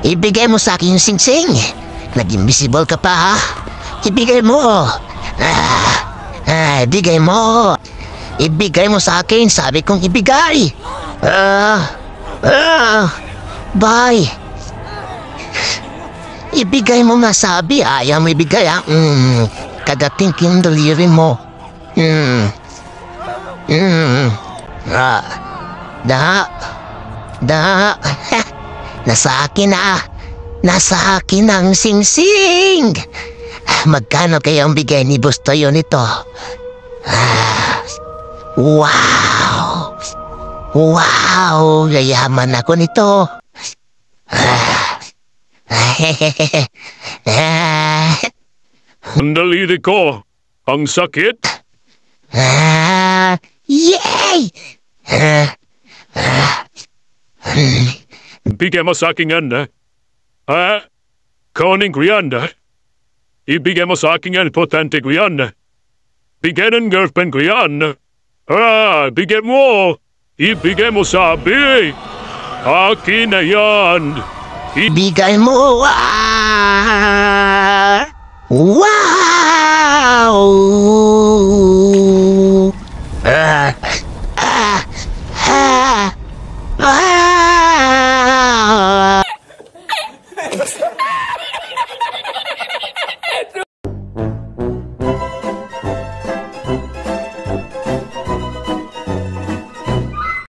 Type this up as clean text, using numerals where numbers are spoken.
Ibigay mo sa akin yung singsing. Nag-invisible ka pa, ha? Ibigay mo. Ibigay mo. Ibigay mo sa akin. Sabi kong ibigay. Bye. Ibigay mo nga sabi. Ayaw mo ibigay, ha? Kadating yung daliri mo. Nasa akin na. Nasa akin ang singsing. Magkano kaya ang bigay ni Bustoyo nito? Wow! Wow! Yayaman ako nito. Ang daliri ko. Ang sakit. Yay! Ibigay mo sa akin yan, Koning ko yan, Ibigay mo sa akin yan, potente ko yan. Bigay ng girlfriend ko yan. Bigay mo. Ibigay mo sabi. Akin na yan. Bigay mo. Wow!